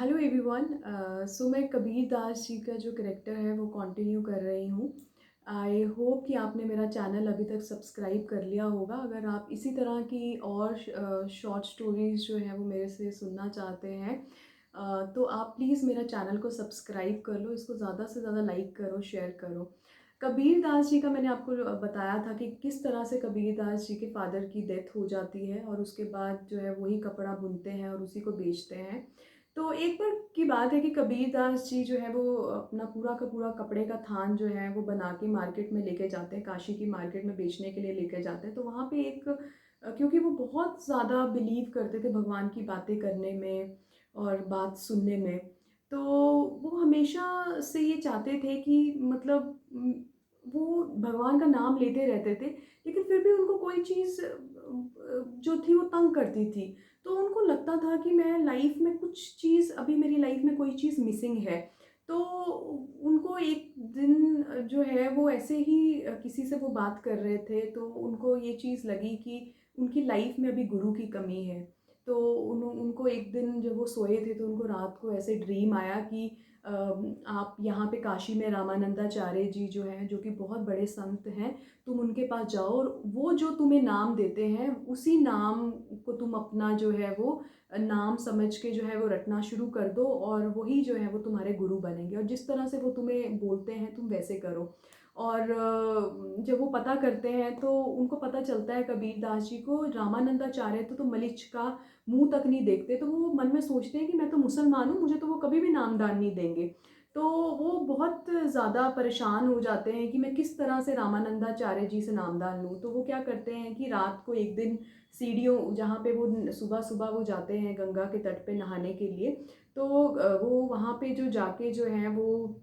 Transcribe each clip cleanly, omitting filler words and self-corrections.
Hello everyone. सो मैं कबीर दास जी का जो कैरेक्टर है वो कंटिन्यू कर रही हूँ। आई होप कि आपने मेरा चैनल अभी तक सब्सक्राइब कर लिया होगा। अगर आप इसी तरह की और शॉर्ट स्टोरीज़ जो हैं वो मेरे से सुनना चाहते हैं, तो आप प्लीज़ मेरा चैनल को सब्सक्राइब कर लो, इसको ज़्यादा से ज़्यादा लाइक करो, शेयर करो। कबीर दास जी का मैंने आपको बताया था कि किस तरह से कबीर दास जी के फादर की डेथ हो जाती है और उसके बाद जो है वही कपड़ा बुनते हैं और उसी को बेचते हैं। तो एक बार की बात है कि कबीर दास जी जो है वो अपना पूरा का पूरा कपड़े का थान जो है वो बना के मार्केट में लेके जाते हैं, काशी की मार्केट में बेचने के लिए लेके जाते हैं। तो वहाँ पे एक क्योंकि वो बहुत ज़्यादा बिलीव करते थे भगवान की बातें करने में और बात सुनने में, तो वो हमेशा से ये चाहते थे कि मतलब वो भगवान का नाम लेते रहते थे, लेकिन फिर भी उनको कोई चीज़ जो थी वो तंग करती थी। तो उनको लगता था कि मैं लाइफ में कुछ चीज़, अभी मेरी लाइफ में कोई चीज़ मिसिंग है। तो उनको एक दिन जो है वो ऐसे ही किसी से वो बात कर रहे थे, तो उनको ये चीज़ लगी कि उनकी लाइफ में अभी गुरु की कमी है। तो उनको एक दिन जब वो सोए थे तो उनको रात को ऐसे ड्रीम आया कि आप यहाँ पे काशी में रामानंदाचार्य जी जो हैं, जो कि बहुत बड़े संत हैं, तुम उनके पास जाओ और वो जो तुम्हें नाम देते हैं उसी नाम को तुम अपना जो है वो नाम समझ के जो है वो रटना शुरू कर दो और वही जो है वो तुम्हारे गुरु बनेंगे और जिस तरह से वो तुम्हें बोलते हैं तुम वैसे करो। और जब वो पता करते हैं तो उनको पता चलता है कबीर दास जी को, रामानंदाचार्य तो मलिच्छ का मुंह तक नहीं देखते। तो वो मन में सोचते हैं कि मैं तो मुसलमान हूँ, मुझे तो वो कभी भी नामदान नहीं देंगे। तो वो बहुत ज़्यादा परेशान हो जाते हैं कि मैं किस तरह से रामानंदाचार्य जी से नामदान लूँ। तो वो क्या करते हैं कि रात को एक दिन सीढ़ियों, जहाँ पे वो सुबह सुबह वो जाते हैं गंगा के तट पे नहाने के लिए, तो वो वहाँ पे जो जाके जो है वो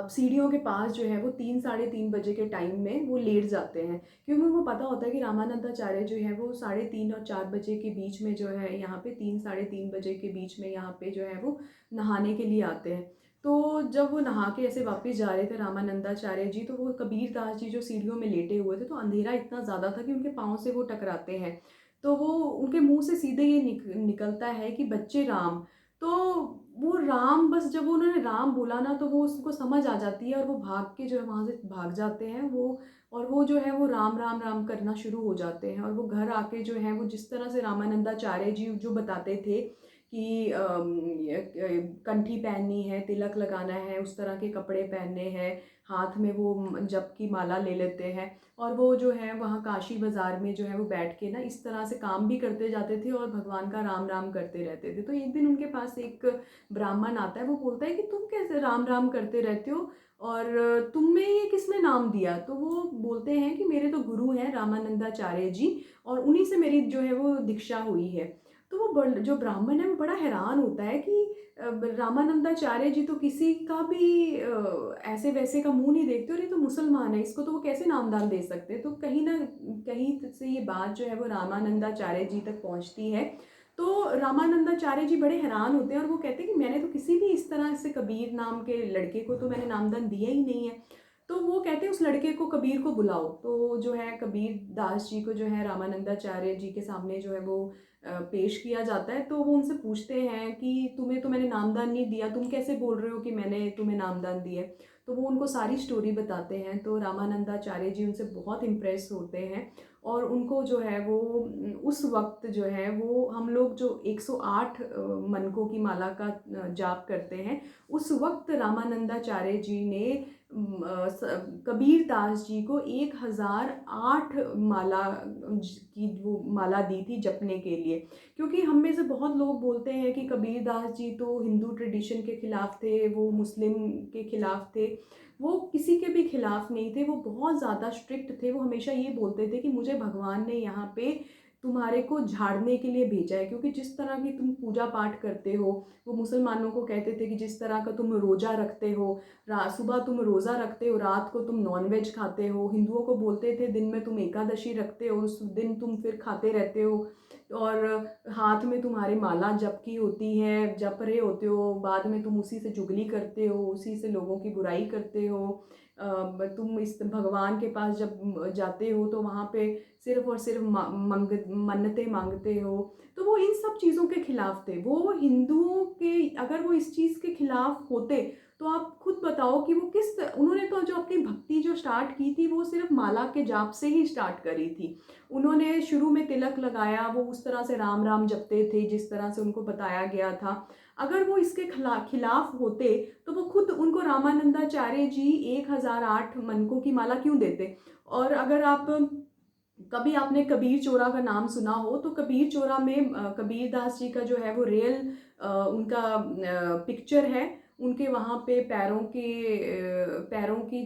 सीढ़ियों के पास जो है वो 3 साढ़े 3 बजे के टाइम में वो लेट जाते हैं, क्योंकि उनको पता होता है कि रामानंदाचार्य जो है वो साढ़े 3 और 4 बजे के बीच में जो है यहाँ पे 3 साढ़े 3 बजे के बीच में यहाँ पे जो है वो नहाने के लिए आते हैं। तो जब वो नहा के ऐसे वापस जा रहे थे रामानंदाचार्य जी, तो वो कबीर दास जी जो सीढ़ियों में लेटे हुए थे, तो अंधेरा इतना ज़्यादा था कि उनके पाँव से वो टकराते हैं। तो वो उनके मुंह से सीधे ये निकलता है कि बच्चे राम। तो वो राम, बस जब उन्होंने राम बोला ना तो वो उसको समझ आ जाती है और वो भाग के जो है वहाँ से भाग जाते हैं वो। और वो जो है वो राम राम राम करना शुरू हो जाते हैं और वो घर आके जो है वो जिस तरह से रामानंदाचार्य जी जो बताते थे कि कंठी पहननी है, तिलक लगाना है, उस तरह के कपड़े पहनने हैं, हाथ में वो जप की माला ले लेते हैं और वो जो है वहाँ काशी बाज़ार में जो है वो बैठ के ना इस तरह से काम भी करते जाते थे और भगवान का राम राम करते रहते थे। तो एक दिन उनके पास एक ब्राह्मण आता है, वो बोलता है कि तुम कैसे राम राम करते रहते हो और तुम्हें ये किसने नाम दिया? तो वो बोलते हैं कि मेरे तो गुरु हैं रामानंदाचार्य जी और उन्हीं से मेरी जो है वो दीक्षा हुई है। तो वो जो ब्राह्मण है वो बड़ा हैरान होता है कि रामानंदाचार्य जी तो किसी का भी ऐसे वैसे का मुंह नहीं देखते और ये तो मुसलमान है, इसको तो वो कैसे नामदान दे सकते हैं। तो कहीं ना कहीं से ये बात जो है वो रामानंदाचार्य जी तक पहुंचती है। तो रामानंदाचार्य जी बड़े हैरान होते हैं और वो कहते हैं कि मैंने तो किसी भी इस तरह से कबीर नाम के लड़के को तो मैंने नामदान दिया ही नहीं है। तो वो कहते हैं उस लड़के को, कबीर को बुलाओ। तो जो है कबीर दास जी को जो है रामानंदाचार्य जी के सामने जो है वो पेश किया जाता है। तो वो उनसे पूछते हैं कि तुम्हें तो मैंने नामदान नहीं दिया, तुम कैसे बोल रहे हो कि मैंने तुम्हें नामदान दिया है? तो वो उनको सारी स्टोरी बताते हैं। तो रामानंदाचार्य जी उनसे बहुत इम्प्रेस होते हैं और उनको जो है वो उस वक्त जो है वो हम लोग जो 108 मनकों की माला का जाप करते हैं, उस वक्त रामानंदाचार्य जी ने कबीर दास जी को 1008 माला की वो माला दी थी जपने के लिए। क्योंकि हम में से बहुत लोग बोलते हैं कि कबीर दास जी तो हिंदू ट्रेडिशन के खिलाफ थे, वो मुस्लिम के खिलाफ थे, वो किसी के भी खिलाफ नहीं थे, वो बहुत ज़्यादा स्ट्रिक्ट थे। वो हमेशा ये बोलते थे कि मुझे भगवान ने यहाँ पे तुम्हारे को झाड़ने के लिए भेजा है, क्योंकि जिस तरह की तुम पूजा पाठ करते हो, वो मुसलमानों को कहते थे कि जिस तरह का तुम रोज़ा रखते हो, सुबह तुम रोज़ा रखते हो, रात को तुम नॉनवेज खाते हो। हिंदुओं को बोलते थे दिन में तुम एकादशी रखते हो, उस दिन तुम फिर खाते रहते हो। और हाथ में तुम्हारे माला जप की होती है, जप रहे होते हो, बाद में तुम उसी से चुगली करते हो, उसी से लोगों की बुराई करते हो। तुम इस भगवान के पास जब जाते हो तो वहाँ पे सिर्फ़ और सिर्फ़ मन्नतें माँगते हो। तो वो इन सब चीज़ों के खिलाफ थे। वो हिंदुओं के, अगर वो इस चीज़ के खिलाफ होते तो आप खुद बताओ कि वो उन्होंने तो जो अपनी भक्ति जो स्टार्ट की थी वो सिर्फ माला के जाप से ही स्टार्ट करी थी। उन्होंने शुरू में तिलक लगाया, वो उस तरह से राम राम जपते थे जिस तरह से उनको बताया गया था। अगर वो इसके खिलाफ होते तो वो खुद, उनको रामानंदाचार्य जी 1008 मनकों की माला क्यों देते। और अगर आप, कभी आपने कबीर चौरा का नाम सुना हो तो कबीर चौरा में कबीर दास जी का जो है वो रियल उनका पिक्चर है। उनके वहाँ पे पैरों की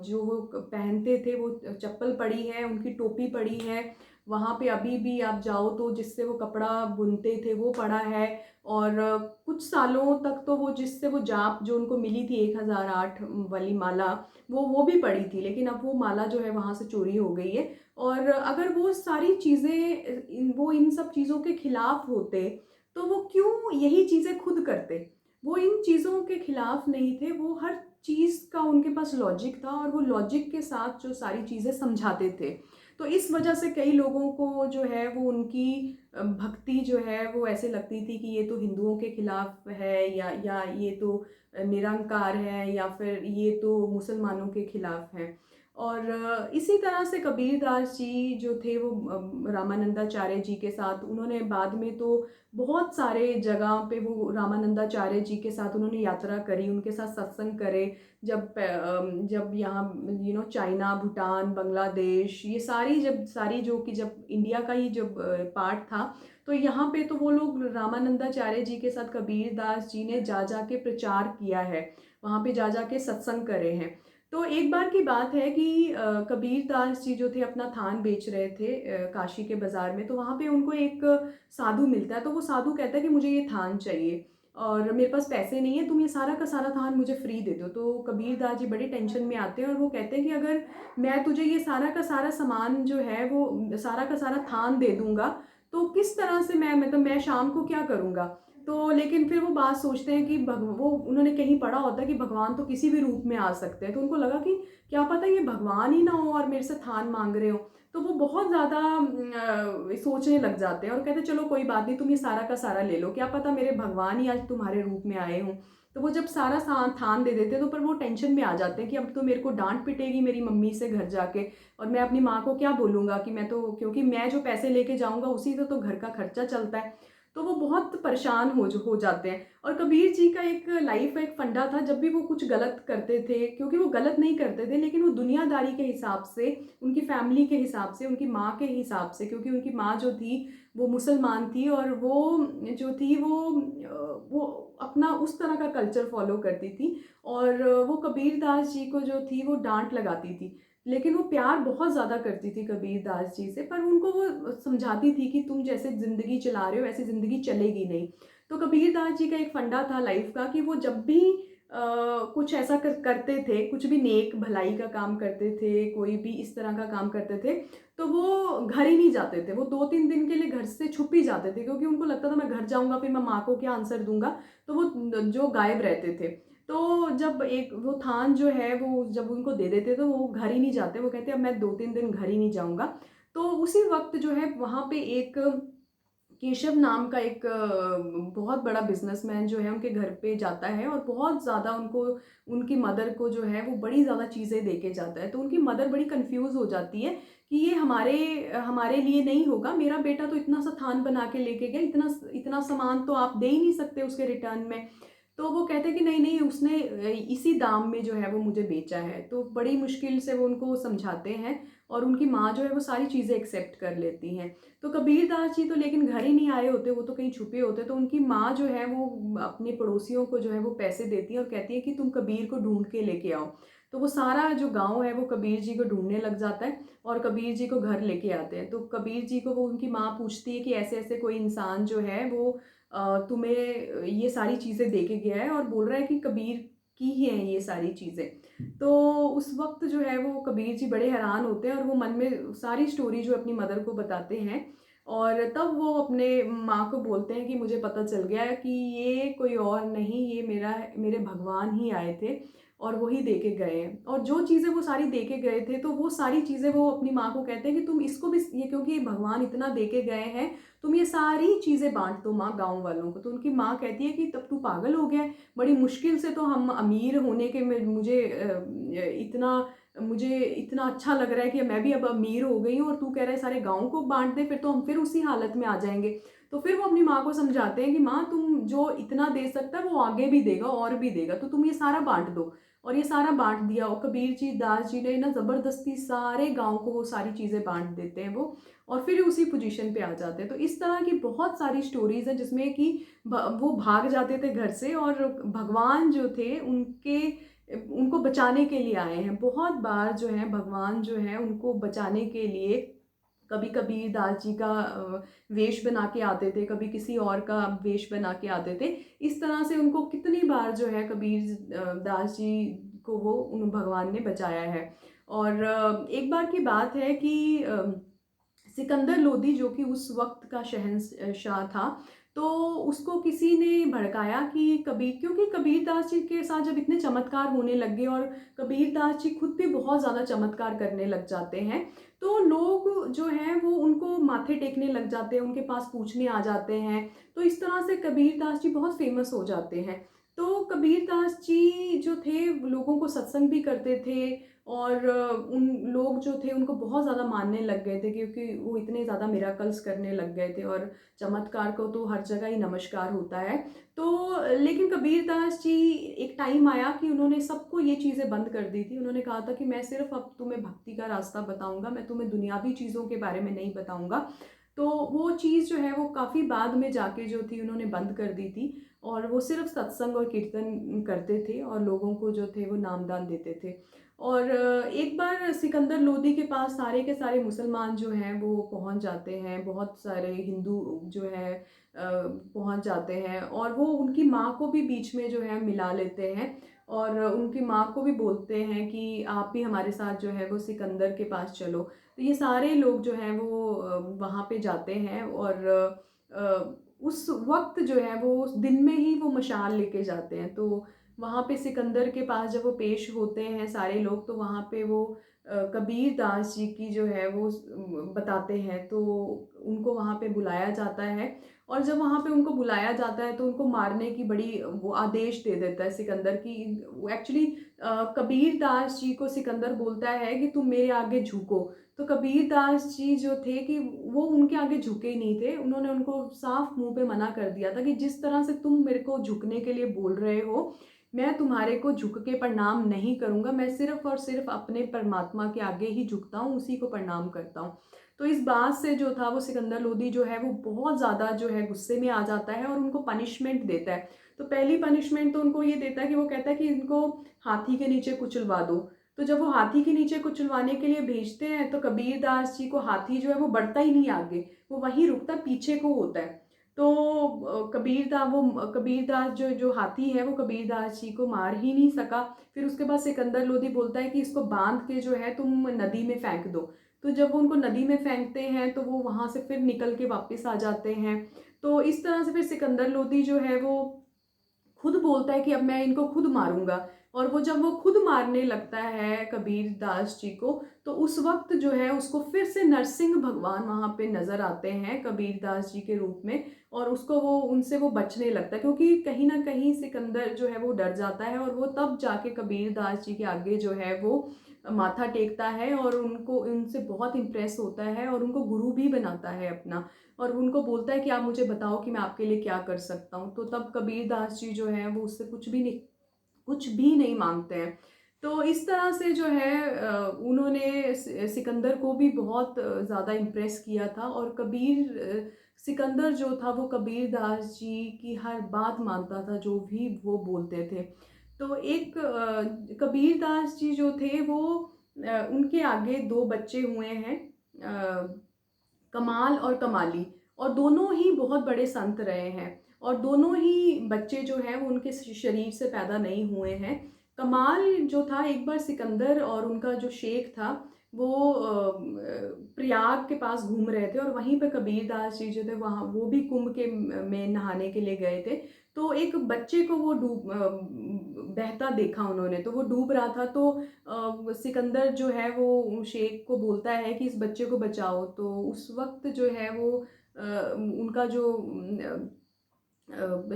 जो वो पहनते थे वो चप्पल पड़ी है, उनकी टोपी पड़ी है। वहाँ पे अभी भी आप जाओ तो जिससे वो कपड़ा बुनते थे वो पड़ा है। और कुछ सालों तक तो वो जिससे वो जाप जो उनको मिली थी 1008 वाली माला, वो भी पड़ी थी, लेकिन अब वो माला जो है वहाँ से चोरी हो गई है। और अगर वो सारी चीज़ें वो इन सब चीज़ों के खिलाफ होते तो वो क्यों यही चीज़ें खुद करते। वो इन चीज़ों के खिलाफ नहीं थे, वो हर चीज़ का उनके पास लॉजिक था और वो लॉजिक के साथ जो सारी चीज़ें समझाते थे। तो इस वजह से कई लोगों को जो है वो उनकी भक्ति जो है वो ऐसे लगती थी कि ये तो हिंदुओं के खिलाफ है, या ये तो निरंकार है, या फिर ये तो मुसलमानों के खिलाफ है। और इसी तरह से कबीरदास जी जो थे वो रामानंदाचार्य जी के साथ, उन्होंने बाद में तो बहुत सारे जगह पे वो रामानंदाचार्य जी के साथ उन्होंने यात्रा करी, उनके साथ सत्संग करे। जब यहाँ चाइना, भूटान, बांग्लादेश, ये सारी जो कि जब इंडिया का ही जब पार्ट था, तो यहाँ पे तो वो लोग रामानंदाचार्य जी के साथ कबीरदास जी ने जा जा के प्रचार किया है, वहाँ पे जा जा के सत्संग करे हैं। तो एक बार की बात है कि कबीरदास जी जो थे अपना थान बेच रहे थे काशी के बाज़ार में, तो वहाँ पे उनको एक साधु मिलता है। तो वो साधु कहता है कि मुझे ये थान चाहिए और मेरे पास पैसे नहीं है, तुम ये सारा का सारा थान मुझे फ्री दे दो। तो कबीरदास जी बड़े टेंशन में आते हैं और वो कहते हैं कि अगर मैं तुझे ये सारा का सारा सामान जो है वो सारा का सारा थान दे दूँगा, तो किस तरह से मैं शाम को क्या करूँगा? तो लेकिन फिर वो बात सोचते हैं कि वो उन्होंने कहीं पढ़ा होता है कि भगवान तो किसी भी रूप में आ सकते हैं। तो उनको लगा कि क्या पता ये भगवान ही ना हो और मेरे से थान माँग रहे हो। तो वो बहुत ज़्यादा सोचने लग जाते हैं और कहते हैं चलो कोई बात नहीं, तुम ये सारा का सारा ले लो, क्या पता मेरे भगवान ही आज तुम्हारे रूप में आए हों। तो वो जब सारा थान दे देते हैं तो पर वो टेंशन में आ जाते हैं कि अब तो मेरे को डांट पिटेगी मेरी मम्मी से घर जाके, और मैं अपनी माँ को क्या बोलूँगा कि मैं तो, क्योंकि मैं जो पैसे लेके जाऊँगा उसी से तो घर का खर्चा चलता है। तो वो बहुत परेशान हो जाते हैं। और कबीर जी का एक लाइफ का एक फंडा था, जब भी वो कुछ गलत करते थे, क्योंकि वो गलत नहीं करते थे लेकिन वो दुनियादारी के हिसाब से, उनकी फैमिली के हिसाब से, उनकी माँ के हिसाब से, क्योंकि उनकी माँ जो थी वो मुसलमान थी और वो जो थी वो अपना उस तरह का कल्चर फॉलो करती थी। और वो कबीरदास जी को जो थी वो डांट लगाती थी, लेकिन वो प्यार बहुत ज़्यादा करती थी कबीरदास जी से, पर उनको वो समझाती थी कि तुम जैसे ज़िंदगी चला रहे हो वैसी ज़िंदगी चलेगी नहीं। तो कबीरदास जी का एक फंडा था लाइफ का कि वो जब भी कुछ ऐसा करते थे, कुछ भी नेक भलाई का काम करते थे, कोई भी इस तरह का काम करते थे, तो वो घर ही नहीं जाते थे। वो 2-3 दिन के लिए घर से छुप ही जाते थे, क्योंकि उनको लगता था मैं घर जाऊँगा फिर मैं माँ को क्या आंसर दूँगा, तो वो जो गायब रहते थे। तो जब एक वो थान जो है वो जब उनको दे देते तो वो घर ही नहीं जाते, वो कहते अब मैं 2-3 दिन घर ही नहीं जाऊँगा। तो उसी वक़्त जो है वहाँ पे एक केशव नाम का एक बहुत बड़ा बिज़नेसमैन जो है उनके घर पे जाता है और बहुत ज़्यादा उनको, उनकी मदर को जो है वो बड़ी ज़्यादा चीज़ें दे के जाता है। तो उनकी मदर बड़ी कन्फ्यूज़ हो जाती है कि ये हमारे लिए नहीं होगा, मेरा बेटा तो इतना सा थान बना के लेके गया, इतना इतना सामान तो आप दे ही नहीं सकते उसके रिटर्न में। तो वो कहते हैं कि नहीं-नहीं, उसने इसी दाम में जो है वो मुझे बेचा है। तो बड़ी मुश्किल से वो उनको समझाते हैं और उनकी माँ जो है वो सारी चीज़ें एक्सेप्ट कर लेती हैं। तो कबीरदास जी तो लेकिन घर ही नहीं आए होते, वो तो कहीं छुपे होते, तो उनकी माँ जो है वो अपने पड़ोसियों को जो है वो पैसे देती है और कहती है कि तुम कबीर को ढूँढ के लेके आओ। तो वो सारा जो गाँव है वो कबीर जी को ढूँढने लग जाता है और कबीर जी को घर लेके आते हैं। तो कबीर जी को वो उनकी माँ पूछती है कि ऐसे-ऐसे कोई इंसान जो है वो तुम्हें ये सारी चीज़ें दे के गया है और बोल रहा है कि कबीर की ही हैं ये सारी चीज़ें। तो उस वक़्त जो है वो कबीर जी बड़े हैरान होते हैं और वो मन में सारी स्टोरी जो अपनी मदर को बताते हैं। और तब वो अपने माँ को बोलते हैं कि मुझे पता चल गया है कि ये कोई और नहीं, ये मेरे भगवान ही आए थे और वही दे के गए हैं। और जो चीज़ें वो सारी दे के गए थे, तो वो सारी चीज़ें वो अपनी माँ को कहते हैं कि तुम इसको भी, ये क्योंकि भगवान इतना दे के गए हैं, तुम ये सारी चीज़ें बाँट दो माँ गाँव वालों को। तो उनकी माँ कहती है कि तब तू पागल हो गया है? बड़ी मुश्किल से तो हम अमीर होने के में मुझे इतना अच्छा लग रहा है कि मैं भी अब अमीर हो गई हूँ और तू कह रहा है सारे गाँव को बाँट दे, फिर तो हम फिर उसी हालत में आ जाएँगे। तो फिर वो अपनी माँ को समझाते हैं कि माँ, तुम जो इतना दे सकता है वो आगे भी देगा और भी देगा, तो तुम ये सारा बाँट दो। और ये सारा बाँट दिया और कबीर जी, दास जी ने ना ज़बरदस्ती सारे गाँव को वो सारी चीज़ें बाँट देते हैं वो, और फिर उसी पोजीशन पे आ जाते हैं। तो इस तरह की बहुत सारी स्टोरीज़ हैं जिसमें कि वो भाग जाते थे घर से और भगवान जो थे उनको बचाने के लिए आए हैं। बहुत बार जो है भगवान जो है उनको बचाने के लिए कभी कबीर दास जी का वेश बना के आते थे, कभी किसी और का वेश बना के आते थे। इस तरह से उनको कितनी बार जो है कबीर दास जी को वो उन भगवान ने बचाया है। और एक बार की बात है कि सिकंदर लोदी, जो कि उस वक्त का शहंशाह था, तो उसको किसी ने भड़काया कि कबीर, क्योंकि कबीर दास जी के साथ जब इतने चमत्कार होने लगे और कबीर दास जी खुद भी बहुत ज़्यादा चमत्कार करने लग जाते हैं, तो लोग जो हैं वो उनको माथे टेकने लग जाते हैं, उनके पास पूछने आ जाते हैं। तो इस तरह से कबीर दास जी बहुत फेमस हो जाते हैं। तो कबीर दास जी जो थे वो लोगों को सत्संग भी करते थे और उन लोग जो थे उनको बहुत ज़्यादा मानने लग गए थे, क्योंकि वो इतने ज़्यादा मिराकल्स करने लग गए थे और चमत्कार को तो हर जगह ही नमस्कार होता है। तो लेकिन कबीर दास जी, एक टाइम आया कि उन्होंने सबको ये चीज़ें बंद कर दी थी। उन्होंने कहा था कि मैं सिर्फ अब तुम्हें भक्ति का रास्ता बताऊंगा, मैं तुम्हें दुनियावी चीज़ों के बारे में नहीं बताऊंगा। तो वो चीज़ जो है वो काफ़ी बाद में जाके जो थी उन्होंने बंद कर दी थी, और वो सिर्फ सत्संग और कीर्तन करते थे और लोगों को जो थे वो नामदान देते थे। और एक बार सिकंदर लोदी के पास सारे के सारे मुसलमान जो हैं वो पहुंच जाते हैं, बहुत सारे हिंदू जो है पहुंच जाते हैं, और वो उनकी माँ को भी बीच में जो है मिला लेते हैं और उनकी माँ को भी बोलते हैं कि आप भी हमारे साथ जो है वो सिकंदर के पास चलो। तो ये सारे लोग जो हैं वो वहाँ पे जाते हैं और उस वक्त जो है वो उस दिन में ही वो मशाल लेके जाते हैं। तो वहाँ पे सिकंदर के पास जब वो पेश होते हैं सारे लोग, तो वहाँ पे वो कबीर दास जी की जो है वो बताते हैं, तो उनको वहाँ पे बुलाया जाता है। और जब वहाँ पे उनको बुलाया जाता है तो उनको मारने की बड़ी वो आदेश दे देता है सिकंदर की। एक्चुअली कबीर दास जी को सिकंदर बोलता है कि तुम मेरे आगे झुको। तो कबीर दास जी जो थे कि वो उनके आगे झुके ही नहीं थे। उन्होंने उनको साफ मुंह पे मना कर दिया था कि जिस तरह से तुम मेरे को झुकने के लिए बोल रहे हो, मैं तुम्हारे को झुक के प्रणाम नहीं करूँगा। मैं सिर्फ और सिर्फ अपने परमात्मा के आगे ही झुकता हूँ, उसी को प्रणाम करता हूँ। तो इस बात से जो था वो सिकंदर लोदी जो है वो बहुत ज़्यादा जो है गुस्से में आ जाता है और उनको पनिशमेंट देता है। तो पहली पनिशमेंट तो उनको ये देता है कि वो कहता है कि इनको हाथी के नीचे कुचलवा दो। तो जब वो हाथी के नीचे कुचलवाने के लिए भेजते हैं तो कबीर दास जी को हाथी जो है वो बढ़ता ही नहीं आगे, वो वहीं रुकता, पीछे को होता है। तो कबीरदास जो जो हाथी है वो कबीरदास जी को मार ही नहीं सका। फिर उसके बाद सिकंदर लोदी बोलता है कि इसको बांध के जो है तुम नदी में फेंक दो। तो जब वो उनको नदी में फेंकते हैं तो वो वहाँ से फिर निकल के वापस आ जाते हैं। तो इस तरह से फिर सिकंदर लोदी जो है वो खुद बोलता है कि अब मैं इनको खुद मारूंगा। और वो जब वो खुद मारने लगता है कबीर दास जी को, तो उस वक्त जो है उसको फिर से नरसिंह भगवान वहाँ पे नजर आते हैं कबीर दास जी के रूप में, और उसको वो उनसे वो बचने लगता है, क्योंकि कहीं ना कहीं सिकंदर जो है वो डर जाता है और वो तब जाके कबीर दास जी के आगे जो है वो माथा टेकता है और उनको उनसे बहुत इम्प्रेस होता है और उनको गुरु भी बनाता है अपना, और उनको बोलता है कि आप मुझे बताओ कि मैं आपके लिए क्या कर सकता हूँ। तो तब कबीर दास जी जो है वो उससे कुछ भी नहीं मांगते हैं। तो इस तरह से जो है उन्होंने सिकंदर को भी बहुत ज़्यादा इम्प्रेस किया था, और सिकंदर जो था वो कबीर दास जी की हर बात मानता था जो भी वो बोलते थे। तो एक कबीर दास जी जो थे वो उनके आगे दो बच्चे हुए हैं, कमाल और कमाली, और दोनों ही बहुत बड़े संत रहे हैं, और दोनों ही बच्चे जो हैं वो उनके शरीर से पैदा नहीं हुए हैं। कमाल जो था, एक बार सिकंदर और उनका जो शेख था वो प्रयाग के पास घूम रहे थे और वहीं पे कबीर दास जी जो थे वहाँ वो भी कुंभ के में नहाने के लिए गए थे। तो एक बच्चे को वो बहता देखा उन्होंने, तो वो डूब रहा था। तो सिकंदर जो है वो शेख को बोलता है कि इस बच्चे को बचाओ। तो उस वक़्त जो है वो उनका जो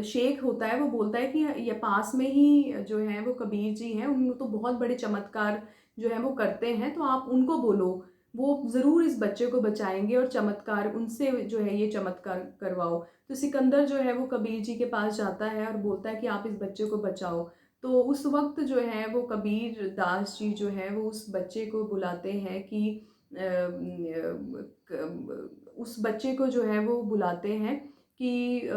शेख होता है वो बोलता है कि ये पास में ही जो है वो कबीर जी हैं, उन तो बहुत बड़े चमत्कार जो है वो करते हैं, तो आप उनको बोलो, वो ज़रूर इस बच्चे को बचाएँगे और चमत्कार उनसे जो है ये चमत्कार करवाओ। तो सिकंदर जो है वो कबीर जी के पास जाता है और बोलता है कि आप इस बच्चे को बचाओ। तो उस वक़्त जो है वो कबीर दास जी जो है वो उस बच्चे को बुलाते हैं कि उस बच्चे को जो है वो बुलाते हैं कि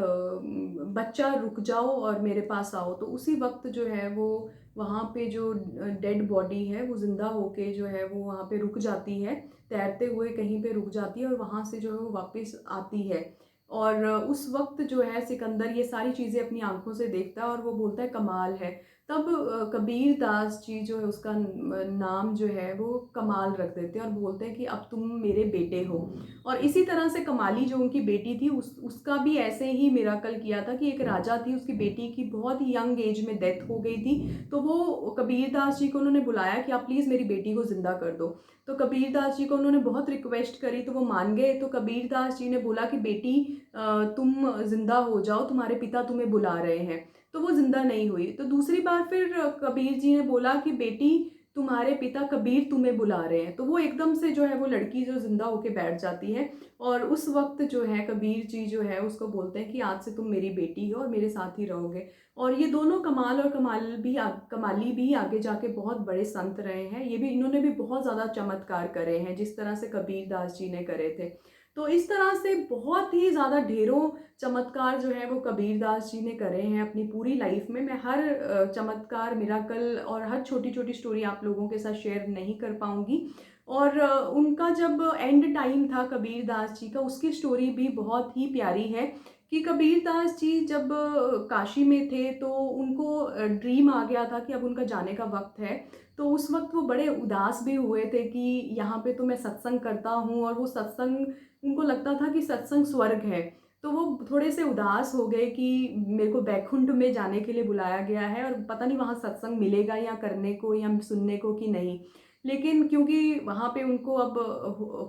बच्चा रुक जाओ और मेरे पास आओ। तो उसी वक़्त जो है वो वहाँ पे जो डेड बॉडी है वो ज़िंदा होके जो है वो वहाँ पे रुक जाती है, तैरते हुए कहीं पे रुक जाती है और वहाँ से जो है वो वापस आती है। और उस वक़्त जो है सिकंदर ये सारी चीज़ें अपनी आँखों से देखता है और वो बोलता है कमाल है। तब कबीर दास जी जो है उसका नाम जो है वो कमाल रख देते हैं और बोलते हैं कि अब तुम मेरे बेटे हो। और इसी तरह से कमाली जो उनकी बेटी थी उसका भी ऐसे ही मिराकल किया था कि एक राजा थी, उसकी बेटी की बहुत ही यंग एज में डेथ हो गई थी। तो वो कबीर दास जी को उन्होंने बुलाया कि आप प्लीज़ मेरी बेटी को ज़िंदा कर दो। तो कबीर दास जी को उन्होंने बहुत रिक्वेस्ट करी तो वो मान गए। तो कबीर दास जी ने बोला कि बेटी तुम ज़िंदा हो जाओ, तुम्हारे पिता तुम्हें बुला रहे हैं। तो वो ज़िंदा नहीं हुई। तो दूसरी बार फिर कबीर जी ने बोला कि बेटी तुम्हारे पिता कबीर तुम्हें बुला रहे हैं। तो वो एकदम से जो है वो लड़की जो ज़िंदा होके बैठ जाती है और उस वक़्त जो है कबीर जी जो है उसको बोलते हैं कि आज से तुम मेरी बेटी हो और मेरे साथ ही रहोगे। और ये दोनों कमाल और कमाली भी आगे जाके बहुत बड़े संत रहे हैं। ये भी इन्होंने भी बहुत ज़्यादा चमत्कार करे हैं, जिस तरह से कबीर दास जी ने करे थे। तो इस तरह से बहुत ही ज़्यादा ढेरों चमत्कार जो है वो कबीर दास जी ने करे हैं अपनी पूरी लाइफ में। मैं हर चमत्कार, मिराकल और हर छोटी-छोटी स्टोरी आप लोगों के साथ शेयर नहीं कर पाऊँगी। और उनका जब एंड टाइम था कबीर दास जी का, उसकी स्टोरी भी बहुत ही प्यारी है कि कबीर दास जी जब काशी में थे तो उनको ड्रीम आ गया था कि अब उनका जाने का वक़्त है। तो उस वक़्त वो बड़े उदास भी हुए थे कि यहाँ पे तो मैं सत्संग करता हूँ और वो सत्संग उनको लगता था कि सत्संग स्वर्ग है। तो वो थोड़े से उदास हो गए कि मेरे को बैकुंठ में जाने के लिए बुलाया गया है और पता नहीं वहाँ सत्संग मिलेगा या करने को या सुनने को कि नहीं। लेकिन क्योंकि वहाँ पे उनको अब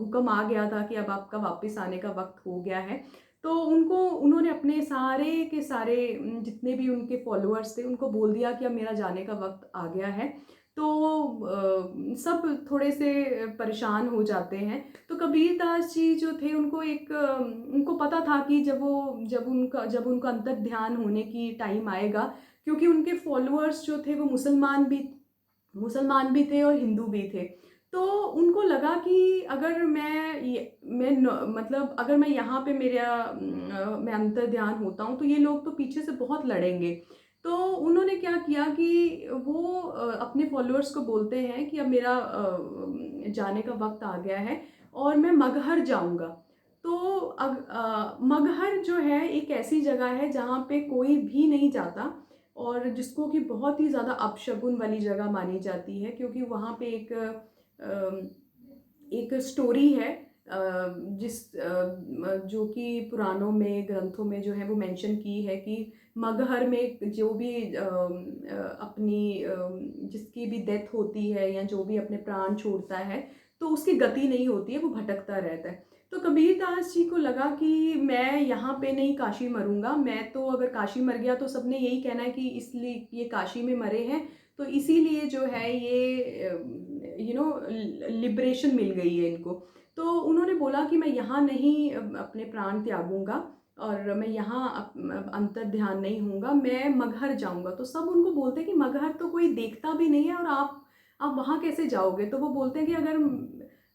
हुक्म आ गया था कि अब आपका वापस आने का वक़्त हो गया है, तो उन्होंने अपने सारे के सारे जितने भी उनके फॉलोअर्स थे उनको बोल दिया कि अब मेरा जाने का वक़्त आ गया है। तो सब थोड़े से परेशान हो जाते हैं। तो कबीर दास जी जो थे उनको उनको पता था कि जब उनका अंतर ध्यान होने की टाइम आएगा, क्योंकि उनके फॉलोअर्स जो थे वो मुसलमान भी थे और हिंदू भी थे। तो उनको लगा कि अगर मैं मतलब अगर मैं यहाँ पे मैं अंतर ध्यान होता हूँ तो ये लोग तो पीछे से बहुत लड़ेंगे। तो उन्होंने क्या किया कि वो अपने फॉलोअर्स को बोलते हैं कि अब मेरा जाने का वक़्त आ गया है और मैं मगहर जाऊँगा। तो मगहर जो है एक ऐसी जगह है जहाँ पे कोई भी नहीं जाता और जिसको कि बहुत ही ज़्यादा अपशगुन वाली जगह मानी जाती है, क्योंकि वहाँ पे एक स्टोरी है जो कि पुराणों में, ग्रंथों में जो है वो मेंशन की है कि मगहर में जो भी जिसकी भी डेथ होती है या जो भी अपने प्राण छोड़ता है तो उसकी गति नहीं होती है, वो भटकता रहता है। तो कबीर दास जी को लगा कि मैं यहाँ पे नहीं काशी मरूंगा, मैं तो अगर काशी मर गया तो सबने यही कहना है कि इसलिए ये काशी में मरे हैं, तो इसीलिए जो है ये लिबरेशन मिल गई है इनको। तो उन्होंने बोला कि मैं यहाँ नहीं अपने प्राण त्यागूंगा और मैं यहाँ अंतर ध्यान नहीं होऊंगा, मैं मगहर जाऊंगा। तो सब उनको बोलते हैं कि मगहर तो कोई देखता भी नहीं है और आप वहाँ कैसे जाओगे। तो वो बोलते हैं कि अगर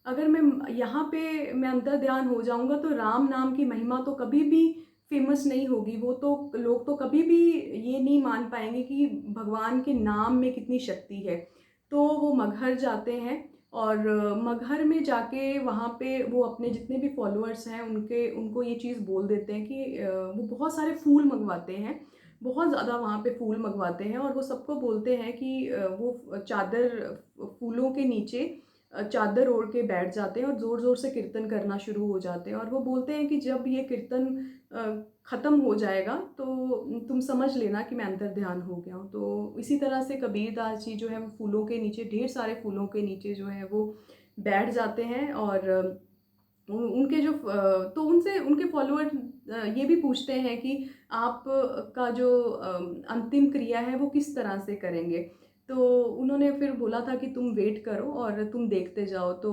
अगर मैं यहाँ पे मैं अंतर ध्यान हो जाऊंगा तो राम नाम की महिमा तो कभी भी फेमस नहीं होगी। वो तो लोग तो कभी भी ये नहीं मान पाएंगे कि भगवान के नाम में कितनी शक्ति है। तो वो मगहर जाते हैं और मगहर में जाके वहाँ पे वो अपने जितने भी फॉलोअर्स हैं उनको ये चीज़ बोल देते हैं कि वो बहुत सारे फूल मंगवाते हैं, बहुत ज़्यादा वहाँ पे फूल मंगवाते हैं और वो सबको बोलते हैं कि वो चादर फूलों के नीचे चादर ओढ़ के बैठ जाते हैं और ज़ोर-ज़ोर से कीर्तन करना शुरू हो जाते हैं और वो बोलते हैं कि जब ये कीर्तन ख़त्म हो जाएगा तो तुम समझ लेना कि मैं अंतर ध्यान हो गया हूँ। तो इसी तरह से कबीरदास जी जो है वो फूलों के नीचे, ढेर सारे फूलों के नीचे जो है वो बैठ जाते हैं और उनके जो तो उनसे उनके फॉलोअर ये भी पूछते हैं कि आप का जो अंतिम क्रिया है वो किस तरह से करेंगे? तो उन्होंने फिर बोला था कि तुम वेट करो और तुम देखते जाओ। तो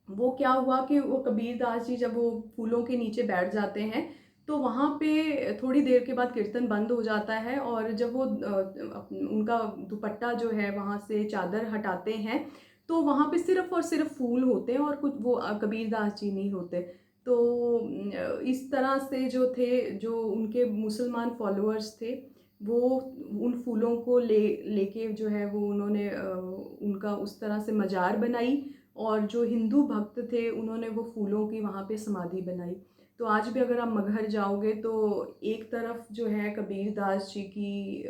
वो क्या हुआ कि वो कबीरदास जी जब वो फूलों के नीचे बैठ जाते हैं, तो वहाँ पे थोड़ी देर के बाद कीर्तन बंद हो जाता है और जब वो उनका दुपट्टा जो है वहाँ से चादर हटाते हैं, तो वहाँ पे सिर्फ़ और सिर्फ़ फूल होते हैं और कुछ वो कबीरदास जी नहीं होते। तो इस तरह से जो थे, जो उनके मुसलमान फ़ॉलोअर्स थे, वो उन फूलों को लेके जो है वो उन्होंने उनका उस तरह से मज़ार बनाई और जो हिंदू भक्त थे उन्होंने वो फूलों की वहाँ पे समाधि बनाई। तो आज भी अगर आप मगहर जाओगे तो एक तरफ जो है कबीरदास जी की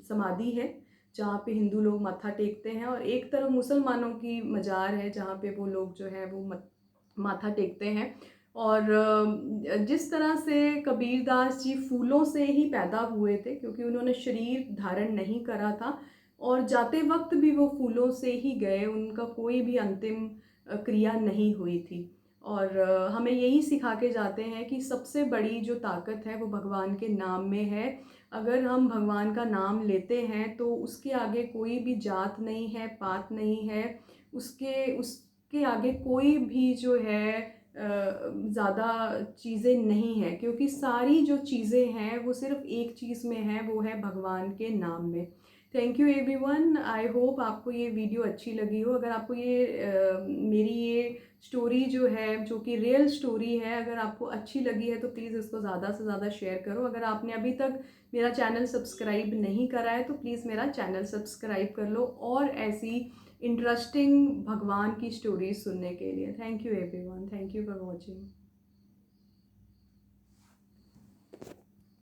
समाधि है, जहाँ पे हिंदू लोग माथा टेकते हैं और एक तरफ मुसलमानों की मज़ार है जहाँ पे वो लोग जो है वो माथा टेकते हैं। और जिस तरह से कबीरदास जी फूलों से ही पैदा हुए थे क्योंकि उन्होंने शरीर धारण नहीं करा था और जाते वक़्त भी वो फूलों से ही गए, उनका कोई भी अंतिम क्रिया नहीं हुई थी। और हमें यही सिखा के जाते हैं कि सबसे बड़ी जो ताकत है वो भगवान के नाम में है। अगर हम भगवान का नाम लेते हैं तो उसके आगे कोई भी जात नहीं है, पात नहीं है, उसके आगे कोई भी जो है ज़्यादा चीज़ें नहीं हैं क्योंकि सारी जो चीज़ें हैं वो सिर्फ़ एक चीज़ में है, वो है भगवान के नाम में। Thank you everyone, I hope आपको ये वीडियो अच्छी लगी हो। अगर आपको ये मेरी ये स्टोरी जो है, जो कि रियल स्टोरी है, अगर आपको अच्छी लगी है तो प्लीज़ इसको ज़्यादा से ज़्यादा शेयर करो। अगर आपने अभी तक मेरा चैनल सब्सक्राइब नहीं करा है तो प्लीज़ मेरा चैनल सब्सक्राइब कर लो और ऐसी इंटरेस्टिंग भगवान की स्टोरीज सुनने के लिए। Thank you everyone, thank you for watching.